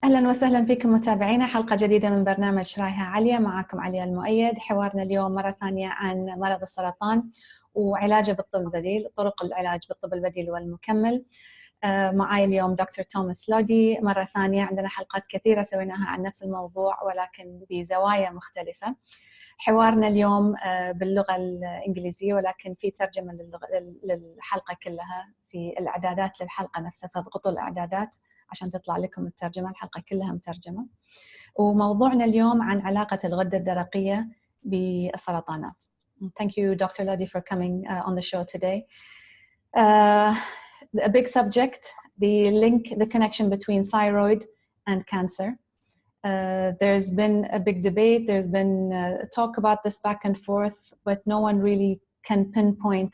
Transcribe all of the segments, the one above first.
أهلا وسهلا فيكم متابعينا حلقة جديدة من برنامج شرايها عليا. معكم علياء المؤيد. حوارنا اليوم مرة ثانية عن مرض السرطان وعلاجه بالطب البديل، طرق العلاج بالطب البديل والمكمل. معاي اليوم دكتور توماس لودي. مرة ثانية عندنا حلقات كثيرة سويناها عن نفس الموضوع ولكن بزوايا مختلفة. حوارنا اليوم باللغة الإنجليزية ولكن في ترجمة للحلقة كلها في الإعدادات للحلقة نفسها، فاضغطوا الإعدادات عشان تطلع لكم الترجمة. الحلقة كلها مترجمة. وموضوعنا اليوم عن علاقة الغدة الدرقية بالسرطانات. Thank you, Dr. Lodi, for coming on the show today. A big subject, the connection between thyroid and cancer. There's been a big debate, there's been talk about this back and forth, but no one really can pinpoint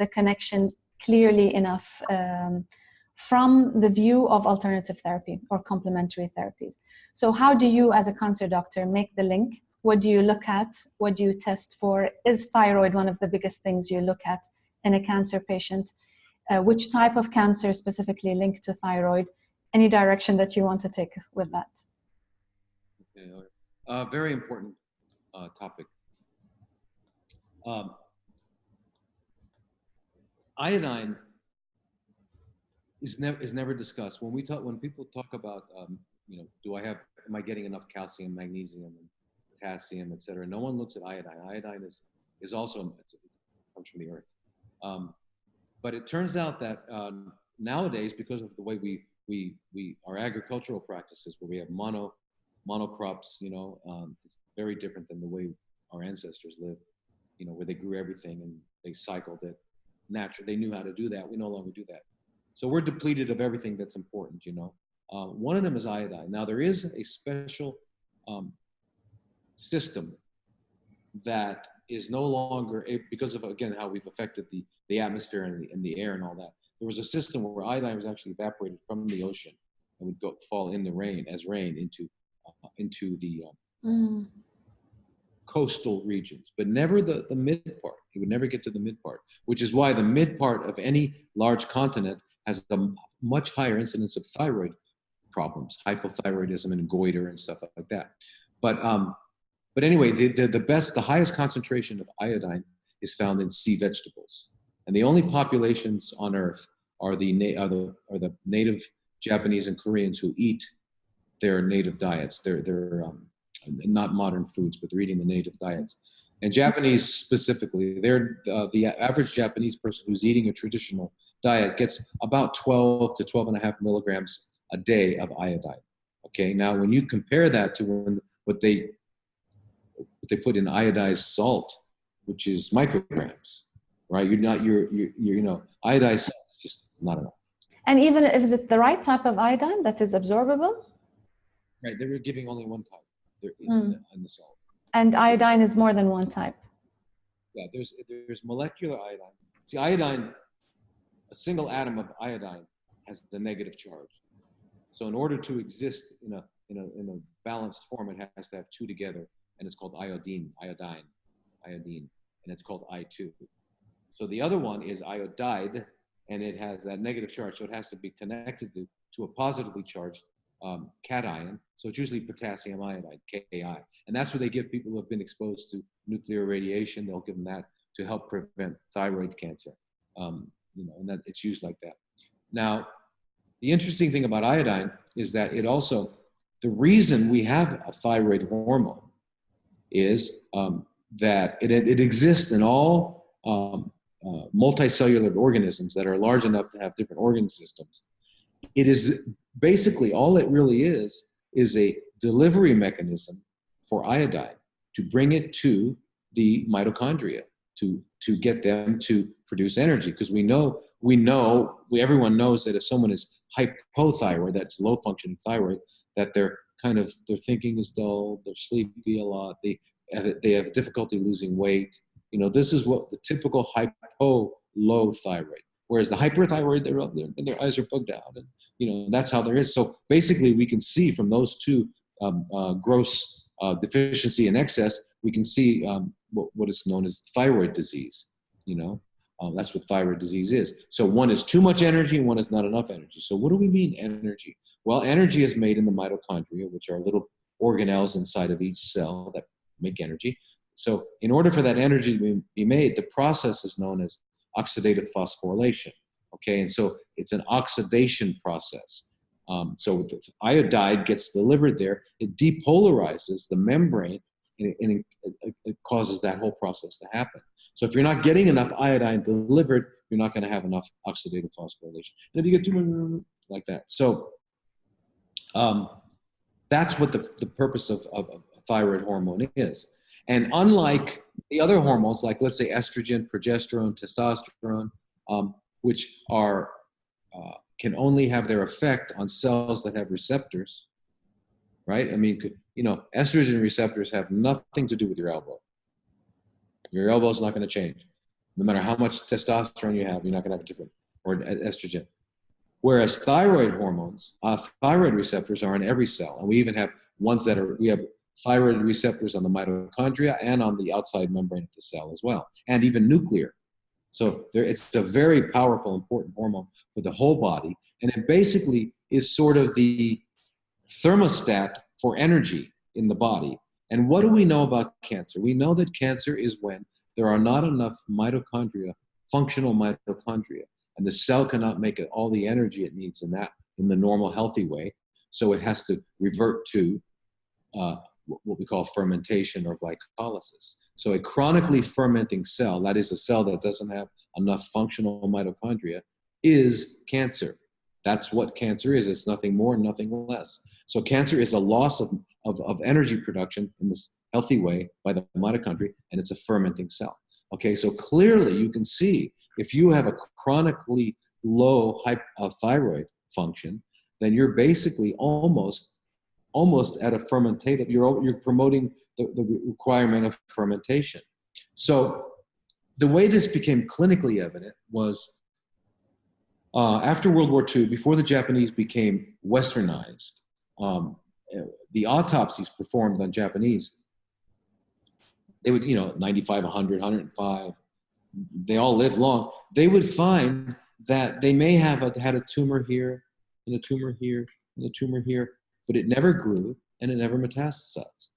the connection clearly enough from the view of alternative therapy or complementary therapies. So how do you as a cancer doctor make the link? What do you look at? What do you test for? Is thyroid one of the biggest things you look at in a cancer patient? Which type of cancer specifically linked to thyroid? Any direction that you want to take with that? Very important topic. Iodine is never discussed when people talk about am I getting enough calcium, magnesium, and potassium, etc. No one looks at iodine. Iodine is also comes from the earth, but it turns out that nowadays, because of the way we our agricultural practices, where we have monocrops, it's very different than the way our ancestors lived, where they grew everything and they cycled it naturally. They knew how to do that. We no longer do that. So we're depleted of everything that's important, One of them is iodine. Now there is a special system that is no longer, because of, again, how we've affected the atmosphere and the air and all that. There was a system where iodine was actually evaporated from the ocean and would fall in the rain as rain into the coastal regions, but never the mid part. He would never get to the mid part, which is why the mid part of any large continent has a much higher incidence of thyroid problems, hypothyroidism and goiter and stuff like that. But anyway, the highest concentration of iodine is found in sea vegetables, and the only populations on Earth are the native Japanese and Koreans who eat their native diets. They're not modern foods, but they're eating the native diets. And Japanese specifically, the average Japanese person who's eating a traditional diet gets about 12 to 12.5 milligrams a day of iodine. Okay, now when you compare that to what they put in iodized salt, which is micrograms, right? Iodized salt is just not enough. And even if is it the right type of iodine that is absorbable? Right, they were giving only one type in the salt. And iodine is more than one type. Yeah, there's molecular iodine. See, iodine, a single atom of iodine has a negative charge. So in order to exist in a balanced form, it has to have two together, and it's called iodine, and it's called I2. So the other one is iodide, and it has that negative charge, so it has to be connected to a positively charged cation. So it's usually potassium iodide, Ki, and that's what they give people who have been exposed to nuclear radiation. They'll give them that to help prevent thyroid cancer, and that it's used like that. Now, the interesting thing about iodine is that the reason we have a thyroid hormone is that it exists in all multicellular organisms that are large enough to have different organ systems. It is basically, all it really is a delivery mechanism for iodine to bring it to the mitochondria, to get them to produce energy. Because everyone knows that if someone is hypothyroid, that's low functioning thyroid, that their thinking is dull, they're sleepy a lot, they have difficulty losing weight. This is what the typical low thyroid. Whereas the hyperthyroid, their eyes are bugged out, and that's how there is. So basically, we can see from those two gross deficiency and excess, we can see what is known as thyroid disease. That's what thyroid disease is. So one is too much energy and one is not enough energy. So what do we mean energy? Well, energy is made in the mitochondria, which are little organelles inside of each cell that make energy. So in order for that energy to be made, the process is known as oxidative phosphorylation. Okay, and so it's an oxidation process. So the iodide gets delivered there, it depolarizes the membrane, and it causes that whole process to happen. So if you're not getting enough iodine delivered, you're not going to have enough oxidative phosphorylation. And if you get too much like that. So that's what the purpose of thyroid hormone is. And unlike the other hormones, like let's say estrogen, progesterone, testosterone, which are can only have their effect on cells that have receptors, right? I mean, estrogen receptors have nothing to do with your elbow. Your elbow is not going to change. No matter how much testosterone you have, you're not going to have a different, or estrogen. Whereas thyroid hormones, thyroid receptors are in every cell. And we even have ones we have thyroid receptors on the mitochondria and on the outside membrane of the cell as well, and even nuclear. So it's a very powerful, important hormone for the whole body. And it basically is sort of the thermostat for energy in the body. And what do we know about cancer? We know that cancer is when there are not enough mitochondria, functional mitochondria, and the cell cannot make it all the energy it needs in the normal, healthy way. So it has to revert to what we call fermentation or glycolysis. So a chronically fermenting cell, that is a cell that doesn't have enough functional mitochondria, is cancer. That's what cancer is. It's nothing more, nothing less. So cancer is a loss of energy production in this healthy way by the mitochondria, and it's a fermenting cell. Okay, so clearly you can see if you have a chronically low thyroid function, then you're basically almost at a fermentative, you're promoting the requirement of fermentation. So the way this became clinically evident was after World War II, before the Japanese became westernized, the autopsies performed on Japanese, they would, 95, 100, 105, they all lived long. They would find that they may have had a tumor here, and a tumor here, and a tumor here, but it never grew and it never metastasized.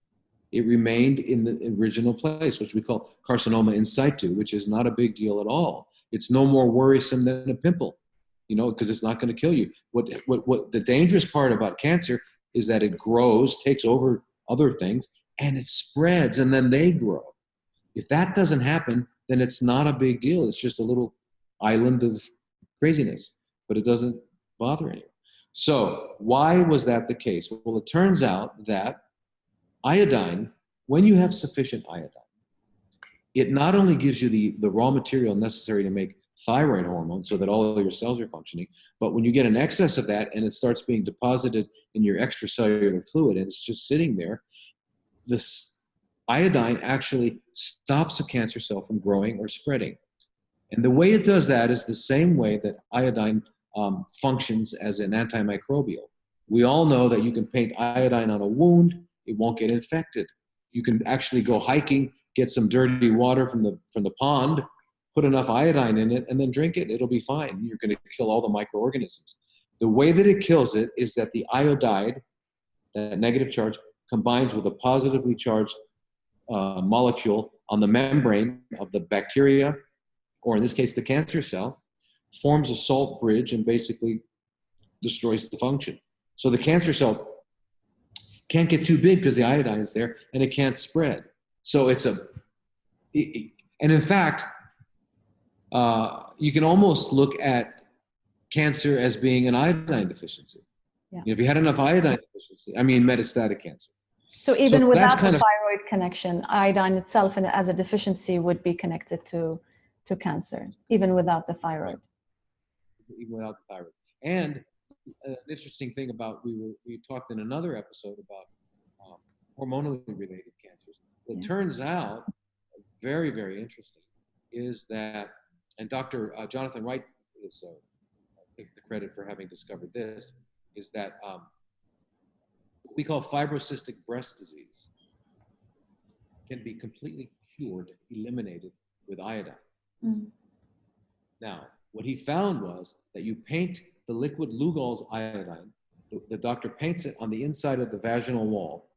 It remained in the original place, which we call carcinoma in situ, which is not a big deal at all. It's no more worrisome than a pimple, because it's not going to kill you. What the dangerous part about cancer is that it grows, takes over other things, and it spreads, and then they grow. If that doesn't happen, then it's not a big deal. It's just a little island of craziness, but it doesn't bother anyone. So why was that the case? Well, it turns out that iodine, when you have sufficient iodine, it not only gives you the raw material necessary to make thyroid hormone so that all of your cells are functioning, but when you get an excess of that and it starts being deposited in your extracellular fluid and it's just sitting there, this iodine actually stops a cancer cell from growing or spreading. And the way it does that is the same way that iodine functions as an antimicrobial. We all know that you can paint iodine on a wound, it won't get infected. You can actually go hiking, get some dirty water from the pond, put enough iodine in it, and then drink it. It'll be fine. You're going to kill all the microorganisms. The way that it kills it is that the iodide, that negative charge, combines with a positively charged molecule on the membrane of the bacteria, or in this case, the cancer cell, forms a salt bridge and basically destroys the function. So the cancer cell can't get too big because the iodine is there and it can't spread. So and in fact, you can almost look at cancer as being an iodine deficiency. Yeah. If you had enough iodine deficiency, metastatic cancer. So even without the thyroid connection, iodine itself as a deficiency would be connected to cancer, even without the thyroid. Even without the thyroid. And an interesting thing about, we talked in another episode about hormonally related cancers. It turns out, very, very interesting, is that, and Dr. Jonathan Wright is take the credit for having discovered this, is that what we call fibrocystic breast disease can be completely cured, eliminated with iodine. Mm. Now, what he found was that you paint the liquid Lugol's iodine, the doctor paints it on the inside of the vaginal wall,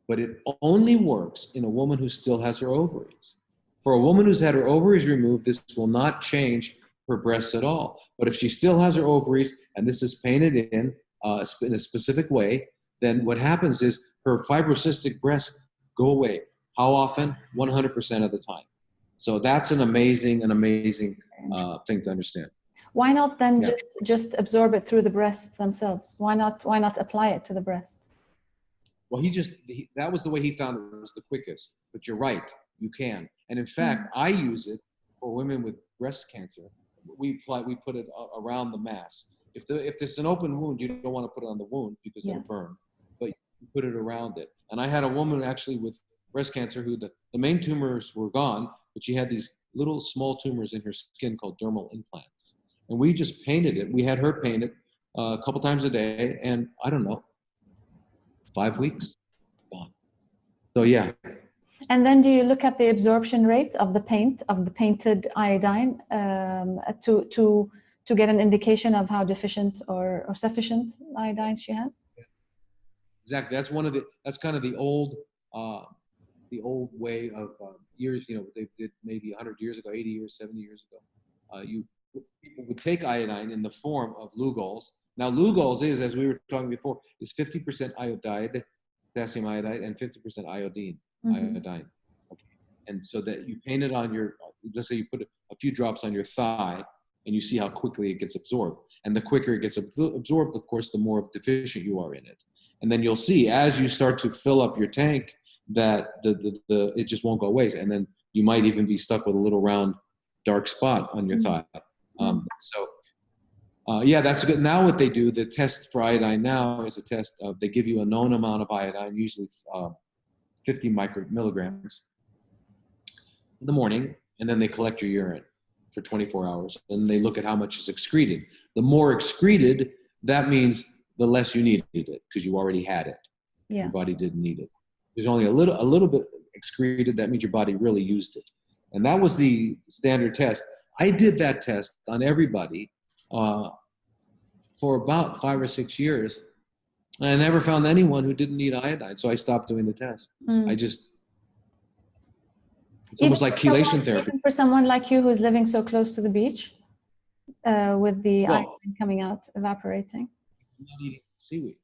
but it only works in a woman who still has her ovaries. For a woman who's had her ovaries removed, this will not change her breasts at all. But if she still has her ovaries and this is painted in a specific way, then what happens is her fibrocystic breasts go away. How often? 100% of the time. So that's an amazing thing to understand. Why not then just absorb it through the breasts themselves? Why not apply it to the breast? Well, that was the way he found it was the quickest. But you're right, you can. And in fact, I use it for women with breast cancer. We put it around the mass. If there's an open wound, you don't want to put it on the wound because it'll burn. But you put it around it. And I had a woman actually with breast cancer who the main tumors were gone, but she had these little small tumors in her skin called dermal implants. And we just painted it. We had her paint it a couple times a day, and I don't know, 5 weeks, gone. So yeah. And then do you look at the absorption rate of the painted iodine to get an indication of how deficient or sufficient iodine she has? Exactly. That's kind of the old way of years. They did maybe 100 years ago, 80 years, 70 years ago. People would take iodine in the form of Lugol's. Now, Lugol's is, as we were talking before, is 50% iodide, potassium iodide, and 50% iodine. Iodine. Okay. And so that you paint it on let's say you put a few drops on your thigh, and you see how quickly it gets absorbed. And the quicker it gets absorbed, of course, the more deficient you are in it. And then you'll see as you start to fill up your tank that it just won't go away. And then you might even be stuck with a little round dark spot on your thigh. That's good. Now what they do, the test for iodine now is a test of, they give you a known amount of iodine, usually 50 milligrams in the morning, and then they collect your urine for 24 hours, and they look at how much is excreted. The more excreted, that means the less you needed it, because you already had it. Your body didn't need it. There's only a little bit excreted, that means your body really used it. And that was the standard test. I did that test on everybody for about 5 or 6 years. And I never found anyone who didn't need iodine, so I stopped doing the test. It's almost like chelation therapy. Even for someone like you who's living so close to the beach, with the iodine coming out, evaporating. I'm not eating seaweed.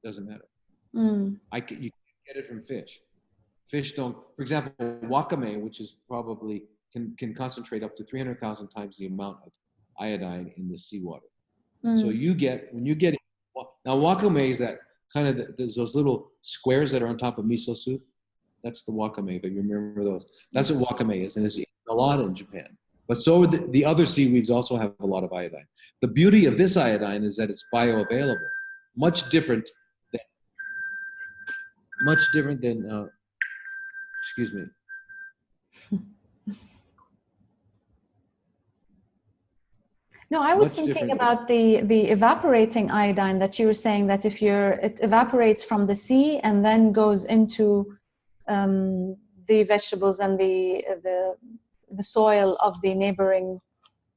Doesn't matter. You can get it from fish. Fish don't, for example, wakame, which is probably can concentrate up to 300,000 times the amount of iodine in the seawater. So when you get it, now wakame is that kind of there's those little squares that are on top of miso soup. That's the wakame, if you remember those. That's what wakame is, and it's a lot in Japan. But so the other seaweeds also have a lot of iodine. The beauty of this iodine is that it's bioavailable, much different than excuse me. No, I was thinking about the evaporating iodine that you were saying, that it evaporates from the sea and then goes into the vegetables and the soil of the neighboring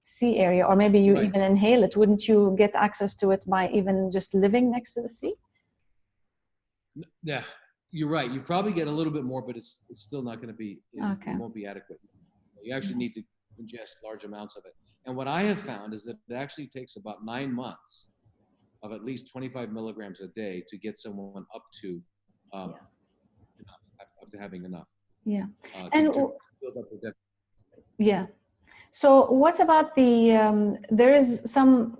sea area, or maybe you even inhale it. Wouldn't you get access to it by even just living next to the sea? Yeah, you're right. You probably get a little bit more, but it's still not going to be, it won't be adequate. You actually need to ingest large amounts of it. And what I have found is that it actually takes about 9 months of at least 25 milligrams a day to get someone up to having enough. Yeah. So what about there is some,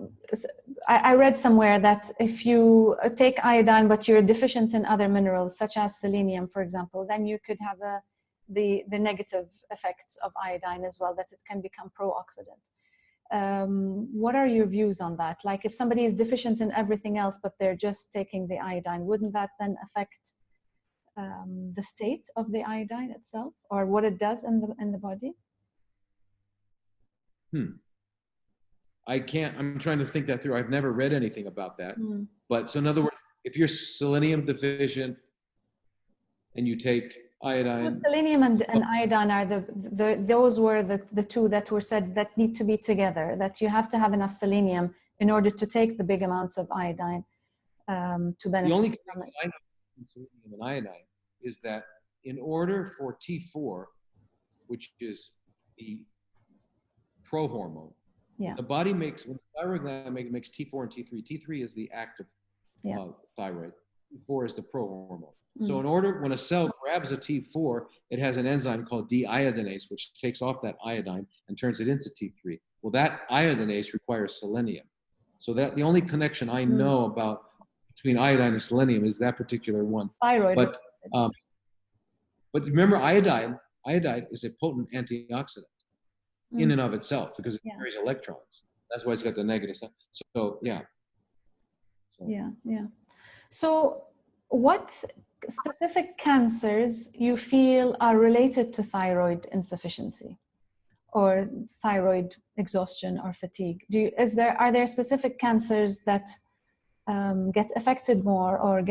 I read somewhere that if you take iodine but you're deficient in other minerals such as selenium, for example, then you could have the negative effects of iodine as well, that it can become pro-oxidant. What are your views on that? Like if somebody is deficient in everything else but they're just taking the iodine, wouldn't that then affect the state of the iodine itself, or what it does in the body? I'm trying to think that through. I've never read anything about that. But so in other words, if you're selenium deficient and you take iodine. Selenium and iodine are those were the two that were said that need to be together, that you have to have enough selenium in order to take the big amounts of iodine to benefit. The only from it. connection I know between selenium and iodine is that in order for T4, which is the pro-hormone, the body makes, when the thyroid gland makes T4 and T3. T3 is the active thyroid. T4 is the pro-hormone. So in order, when a cell grabs a T4, it has an enzyme called deiodinase, which takes off that iodine and turns it into T3. Well, that iodinase requires selenium. So that the only connection I know about between iodine and selenium is that particular one. Thyroid. But remember, iodine is a potent antioxidant in and of itself because it carries electrons. That's why it's got the negative side. So yeah. So what specific cancers you feel are related to thyroid insufficiency or thyroid exhaustion or fatigue? Are there specific cancers that get affected more or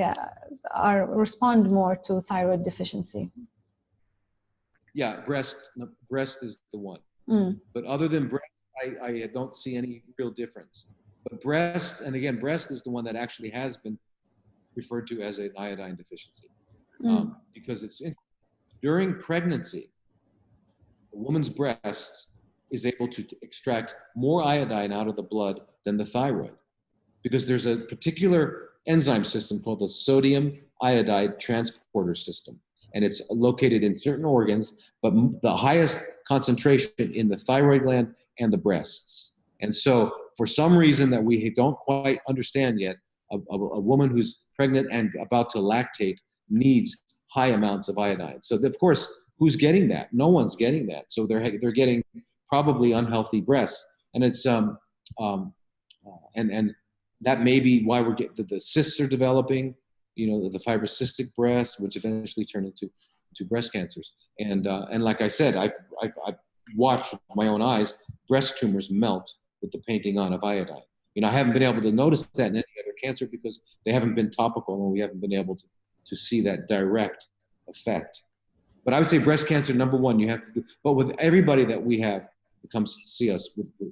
respond more to thyroid deficiency? Yeah, breast is the one. But other than breast, I don't see any real difference. But breast is the one that actually has been referred to as an iodine deficiency because it's during pregnancy, a woman's breast is able to extract more iodine out of the blood than the thyroid because there's a particular enzyme system called the sodium iodide transporter system. And it's located in certain organs, but the highest concentration in the thyroid gland and the breasts. And so for some reason that we don't quite understand yet, a woman who's pregnant and about to lactate needs high amounts of iodine. So of course, who's getting that? No one's getting that. So they're getting probably unhealthy breasts. And it's and that may be why we're getting the cysts are developing. The fibrocystic breast, which eventually turn into breast cancers. And like I said, I've watched with my own eyes breast tumors melt with the painting on of iodine. I haven't been able to notice that in any other cancer because they haven't been topical and we haven't been able to see that direct effect. But I would say breast cancer, number one, you have to do. But with everybody that we have that comes to see us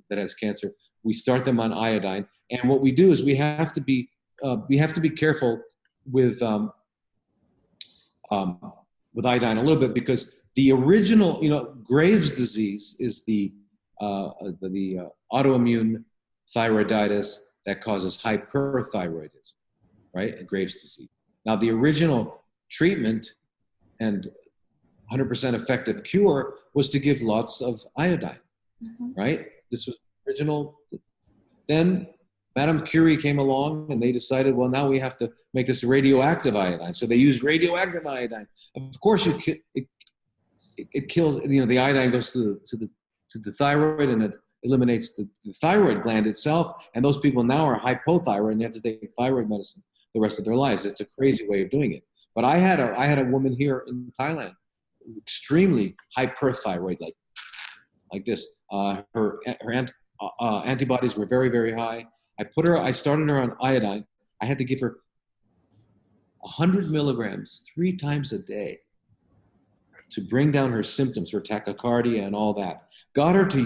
that has cancer, we start them on iodine. And what we do is we have to be careful with iodine a little bit because the original, Graves' disease is the autoimmune thyroiditis that causes hyperthyroidism, right? Graves' disease. Now, the original treatment and 100% effective cure was to give lots of iodine, right? This was original. Then Madame Curie came along and they decided, well, now we have to make this radioactive iodine. So they used radioactive iodine. Of course, it kills. The iodine goes to the thyroid and it eliminates the thyroid gland itself. And those people now are hypothyroid and they have to take thyroid medicine the rest of their lives. It's a crazy way of doing it. But I had a woman here in Thailand, extremely hyperthyroid, like this. Her antibodies were very, very high. I started her on iodine. I had to give her 100 milligrams 3 times a day to bring down her symptoms, her tachycardia and all that. Got her to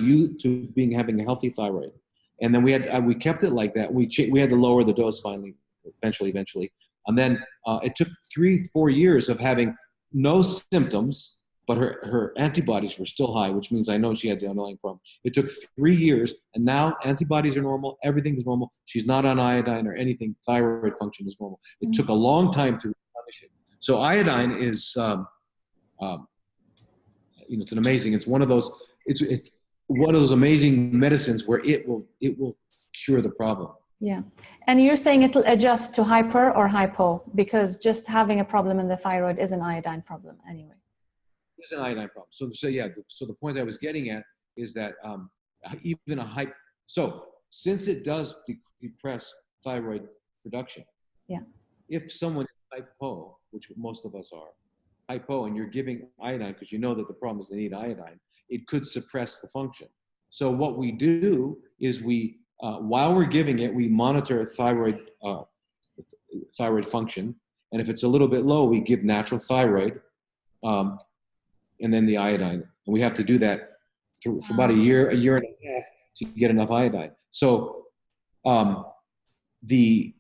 having a healthy thyroid. And then we kept it like that. We had to lower the dose finally, eventually. And then it took 3-4 years of having no symptoms, but her antibodies were still high, which means I know she had the underlying problem. It took 3 years, and now antibodies are normal. Everything is normal. She's not on iodine or anything. Thyroid function is normal. It took a long time to replenish it. So iodine is, it's an amazing. It's one of those. It's one of those amazing medicines where it will cure the problem. Yeah, and you're saying it'll adjust to hyper or hypo because just having a problem in the thyroid is an iodine problem anyway. It's an iodine problem. So the point I was getting at is that since it does depress thyroid production, if someone is hypo, which most of us are, hypo, and you're giving iodine because you know that the problem is they need iodine, it could suppress the function. So what we do is while we're giving it, we monitor thyroid function, and if it's a little bit low, we give natural thyroid, and then the iodine. And we have to do that for about a year and a half to get enough iodine. So the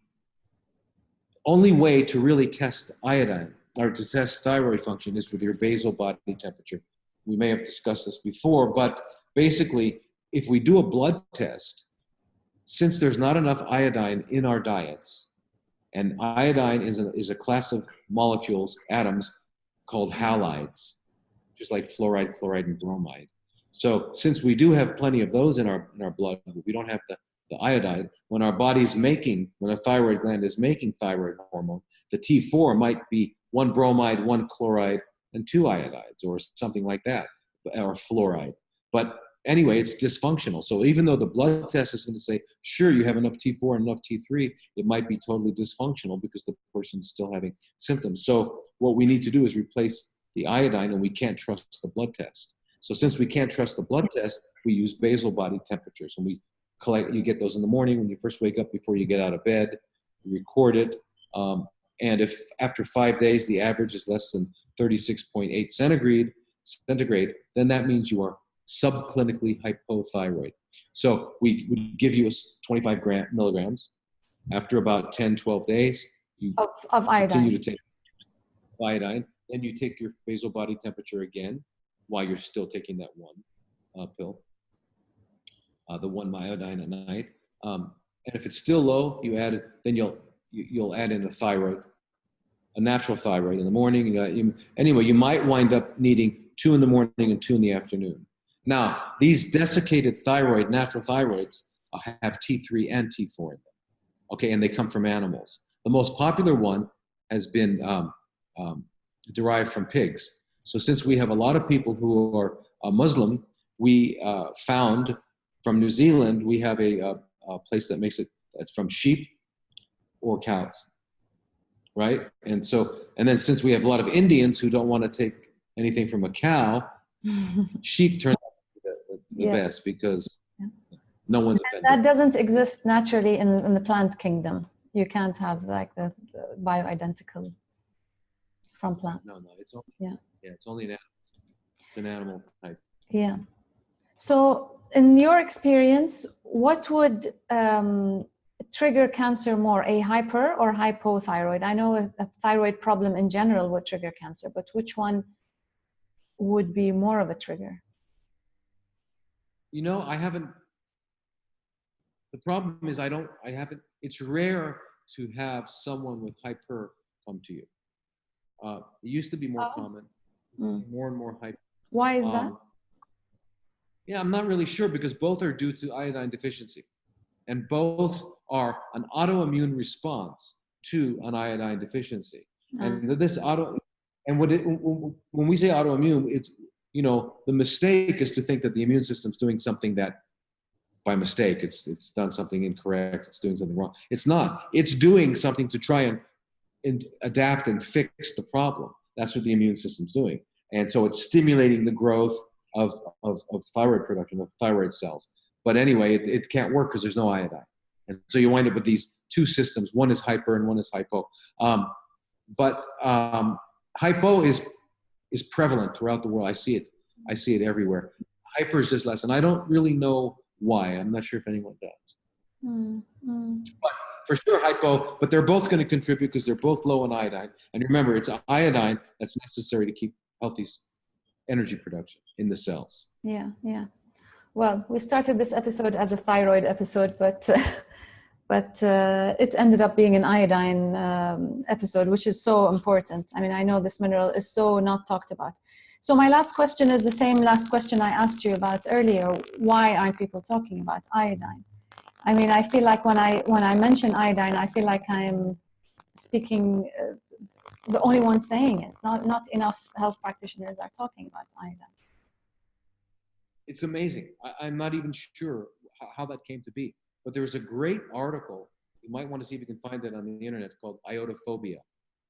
only way to really test iodine or to test thyroid function is with your basal body temperature. We may have discussed this before, but basically, if we do a blood test, since there's not enough iodine in our diets, and iodine is a class of molecules, atoms, called halides, just like fluoride, chloride, and bromide. So since we do have plenty of those in our blood, but we don't have the iodine, when our body's making, when a thyroid gland is making thyroid hormone, the T4 might be 1 bromide, 1 chloride, and 2 iodides, or something like that, or fluoride. But anyway, it's dysfunctional. So even though the blood test is going to say, sure, you have enough T4 and enough T3, it might be totally dysfunctional because the person's still having symptoms. So what we need to do is replace the iodine, and we can't trust the blood test. So since we can't trust the blood test, we use basal body temperatures, and we collect. You get those in the morning when you first wake up before you get out of bed. You record it, and if after 5 days the average is less than 36.8 centigrade, then that means you are subclinically hypothyroid. So we give you 25 milligrams. After about 10, 12 days, you of iodine. Continue to take iodine. Then you take your basal body temperature again while you're still taking that one pill, the 1 iodine a night. And if it's still low, you add it. Then you'll add in a natural thyroid in the morning. Anyway, you might wind up needing 2 in the morning and 2 in the afternoon. Now, these desiccated natural thyroids have T3 and T4 in them. Okay, and they come from animals. The most popular one has been derived from pigs. So since we have a lot of people who are Muslim, we found from New Zealand, we have a place that makes it, that's from sheep or cows, right? And then since we have a lot of Indians who don't want to take anything from a cow, sheep turn out the best because no one's offended. That doesn't exist naturally in the plant kingdom. You can't have like the bioidentical from plants. No, it's only, it's only an animal. It's an animal type. Yeah. So in your experience, what would trigger cancer more, a hyper or hypothyroid? I know a thyroid problem in general would trigger cancer, but which one would be more of a trigger? You know, the problem is it's rare to have someone with hyper come to you. It used to be more common, more and more hyper. Why is that? Yeah, I'm not really sure because both are due to iodine deficiency, and both are an autoimmune response to an iodine deficiency. And when we say autoimmune, it's, the mistake is to think that the immune system's doing something that by mistake, it's done something incorrect, it's doing something wrong. It's not. It's doing something to try and adapt and fix the problem. That's what the immune system's doing. And so it's stimulating the growth of thyroid production, of thyroid cells. But anyway, it can't work because there's no iodine. And so you wind up with these two systems. One is hyper and one is hypo. But hypo is prevalent throughout the world. I see it everywhere. Hyper is just less. And I don't really know why. I'm not sure if anyone does. But for sure hypo, but they're both going to contribute because they're both low in iodine. And remember, it's iodine that's necessary to keep healthy energy production in the cells. Yeah. Well, we started this episode as a thyroid episode, but it ended up being an iodine episode, which is so important. I mean, I know this mineral is so not talked about. So my last question is the same last question I asked you about earlier. Why aren't people talking about iodine? I mean, I feel like when I mention iodine, I feel like I'm speaking the only one saying it. Not enough health practitioners are talking about iodine. It's amazing. I'm not even sure how that came to be. But there was a great article. You might want to see if you can find it on the internet called iodophobia.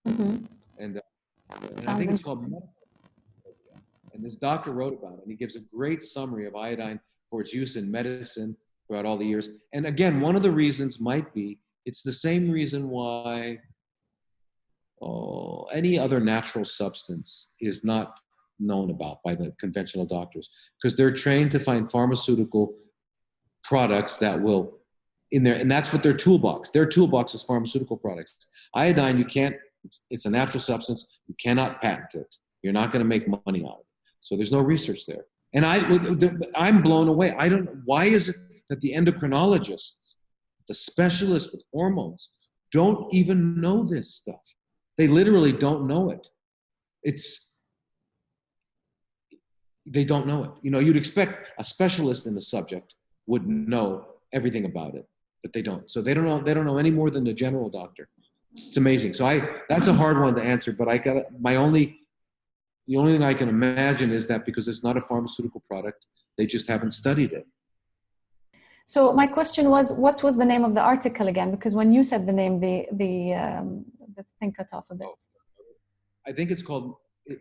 And I think it's called metaphobia. And this doctor wrote about it. And he gives a great summary of iodine for its use in medicine throughout all the years. And again, one of the reasons might be, it's the same reason why any other natural substance is not known about by the conventional doctors, because they're trained to find pharmaceutical products that will in there, and that's what their toolbox is pharmaceutical products. Iodine, you can't, it's a natural substance, you cannot patent it. You're not going to make money out of it. So there's no research there. And I'm blown away. I don't know, why is it that the endocrinologists, the specialists with hormones, don't even know this stuff? They literally don't know it. They don't know it. You know, you'd expect a specialist in the subject would know everything about it, but they don't. So they don't know any more than the general doctor. It's amazing. So that's a hard one to answer, but the only thing I can imagine is that because it's not a pharmaceutical product, they just haven't studied it. So my question was, what was the name of the article again? Because when you said the name, the thing cut off a bit. I think it's called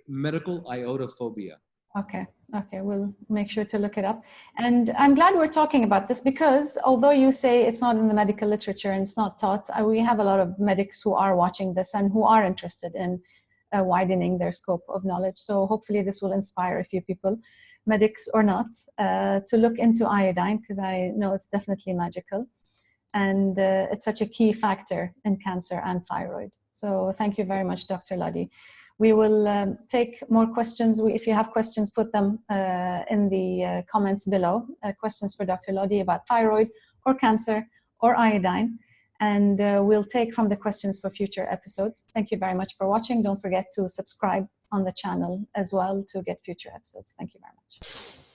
medical iodophobia. Okay, we'll make sure to look it up. And I'm glad we're talking about this, because although you say it's not in the medical literature and it's not taught, we have a lot of medics who are watching this and who are interested in widening their scope of knowledge. So hopefully this will inspire a few people, medics or not, to look into iodine, because I know it's definitely magical. And it's such a key factor in cancer and thyroid. So thank you very much, Dr. Lodi. We will take more questions. If you have questions, put them in the comments below. Questions for Dr. Lodi about thyroid or cancer or iodine. And we'll take from the questions for future episodes. Thank you very much for watching. Don't forget to subscribe on the channel as well to get future episodes. Thank you very much.